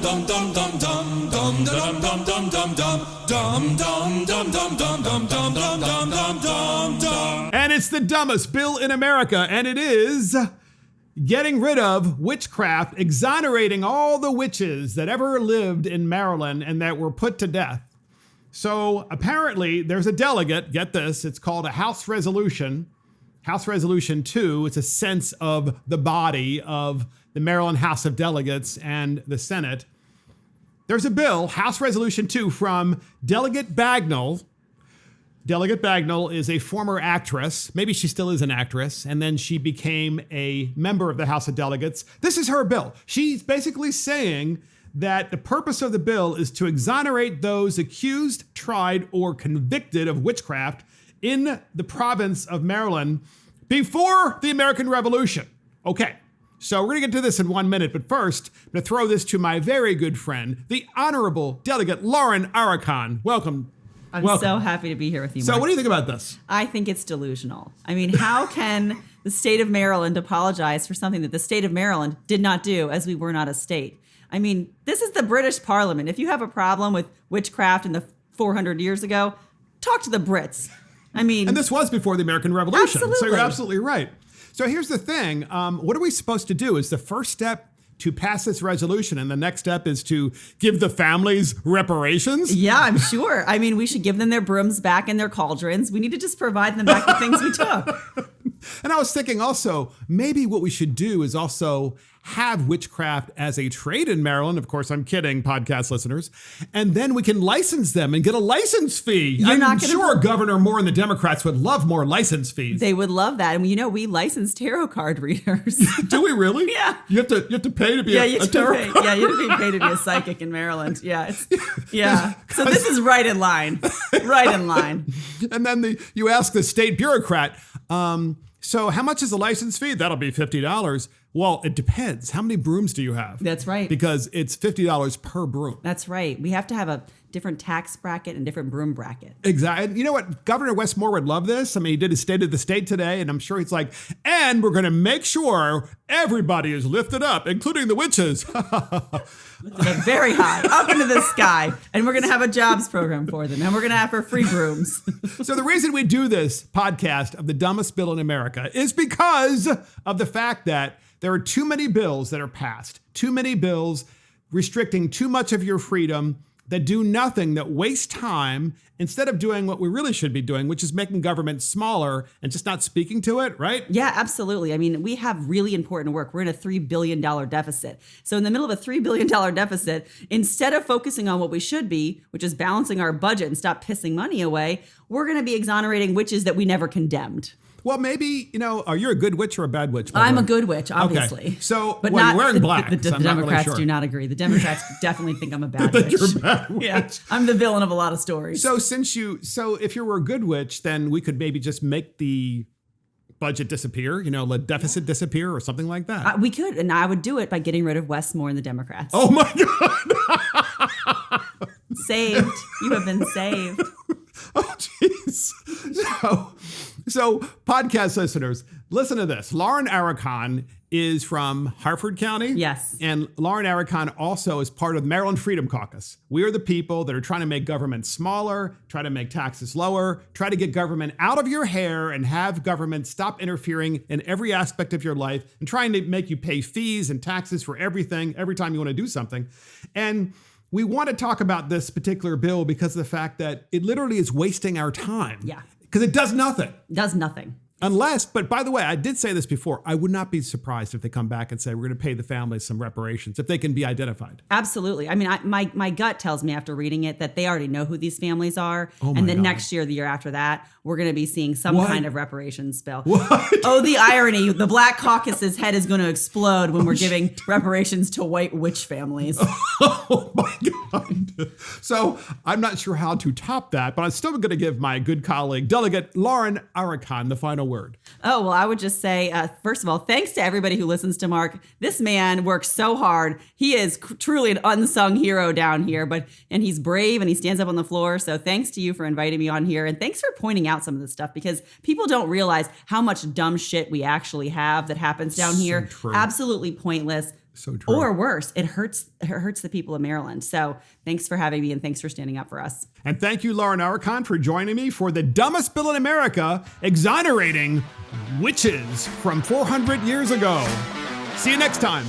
And it's the dumbest bill in America, and it is getting rid of witchcraft, exonerating all the witches that ever lived in Maryland and that were put to death. So apparently there's a delegate, get this, it's called a House Resolution, House Resolution 2. It's a sense of the body of the Maryland House of Delegates and the Senate. There's a bill, House Resolution 2, from Delegate Bagnall. Delegate Bagnall is a former actress. Maybe she still is an actress. And then she became a member of the House of Delegates. This is her bill. She's basically saying that the purpose of the bill is to exonerate those accused, tried, or convicted of witchcraft in the province of Maryland before the American Revolution. Okay. So we're going to get to this in 1 minute, but first, I'm going to throw this to my very good friend, the Honorable Delegate Lauren Arakan. Welcome. I'm so happy to be here with you, Mark. So what do you think about this? I think it's delusional. I mean, how can the state of Maryland apologize for something that the state of Maryland did not do, as we were not a state? I mean, this is the British Parliament. If you have a problem with witchcraft in the 400 years ago, talk to the Brits. I mean... And this was before the American Revolution. Absolutely. So you're absolutely right. So here's the thing. What are we supposed to do? Is the first step to pass this resolution, and the next step is to give the families reparations? Yeah, I'm sure. I mean, we should give them their brooms back and their cauldrons. We need to just provide them back the things we took. And I was thinking also, maybe what we should do is also have witchcraft as a trade in Maryland. Of course, I'm kidding, podcast listeners. And then we can license them and get a license fee. I'm sure Governor Moore and the Democrats would love more license fees. They would love that. And you know, we license tarot card readers. Do we really? Yeah. You have to pay to be a tarot card? Yeah, you have to be paid to be a psychic in Maryland. Yeah. Yeah. So this is right in line. Right in line. And then you ask the state bureaucrat, so how much is the license fee? That'll be $50. Well, it depends. How many brooms do you have? That's right. Because it's $50 per broom. That's right. We have to have a different tax bracket and different broom bracket. Exactly. You know what? Governor Westmore would love this. I mean, he did his State of the State today, and I'm sure he's like, and we're going to make sure everybody is lifted up, including the witches. Lifted very high, up into the sky. And we're going to have a jobs program for them. And we're going to have for free brooms. So the reason we do this podcast of the dumbest bill in America is because of the fact that there are too many bills that are passed, too many bills restricting too much of your freedom that do nothing, that waste time instead of doing what we really should be doing, which is making government smaller and just not speaking to it, right? Yeah, absolutely. I mean, we have really important work. We're in a $3 billion deficit. So in the middle of a $3 billion deficit, instead of focusing on what we should be, which is balancing our budget and stop pissing money away, we're going to be exonerating witches that we never condemned. Well, maybe, are you a good witch or a bad witch? I'm a good witch, obviously. Okay. So, but you're wearing black. The Democrats do not agree. The Democrats definitely think I'm a bad witch. You're a bad witch. Yeah, I'm the villain of a lot of stories. So if you were a good witch, then we could maybe just make the budget disappear, let deficit disappear or something like that. We could, and I would do it by getting rid of Westmore and the Democrats. Oh my God. Saved. You have been saved. Oh, jeez. So podcast listeners, listen to this. Lauren Arakan is from Harford County. Yes. And Lauren Arakan also is part of the Maryland Freedom Caucus. We are the people that are trying to make government smaller, try to make taxes lower, try to get government out of your hair and have government stop interfering in every aspect of your life and trying to make you pay fees and taxes for everything every time you want to do something. And we want to talk about this particular bill because of the fact that it literally is wasting our time. Yeah. Because it does nothing. Does nothing. But by the way, I did say this before, I would not be surprised if they come back and say, we're going to pay the families some reparations if they can be identified. Absolutely. I mean, my gut tells me after reading it that they already know who these families are. Oh and then God. Next year, the year after that, we're going to be seeing some kind of reparations bill. What? Oh, the irony. The Black Caucus's head is going to explode when we're giving reparations to white witch families. Oh my God. So I'm not sure how to top that, but I'm still going to give my good colleague, Delegate Lauren Arakan, the final word. Oh, well, I would just say, first of all, thanks to everybody who listens to Mark. This man works so hard. He is truly an unsung hero down here, and he's brave and he stands up on the floor. So thanks to you for inviting me on here. And thanks for pointing out some of this stuff because people don't realize how much dumb shit we actually have that happens down here. True. Absolutely pointless. So true. Or worse, it hurts the people of Maryland. So thanks for having me, and thanks for standing up for us. And thank you, Lauren Aricon, for joining me for the dumbest bill in America, exonerating witches from 400 years ago. See you next time.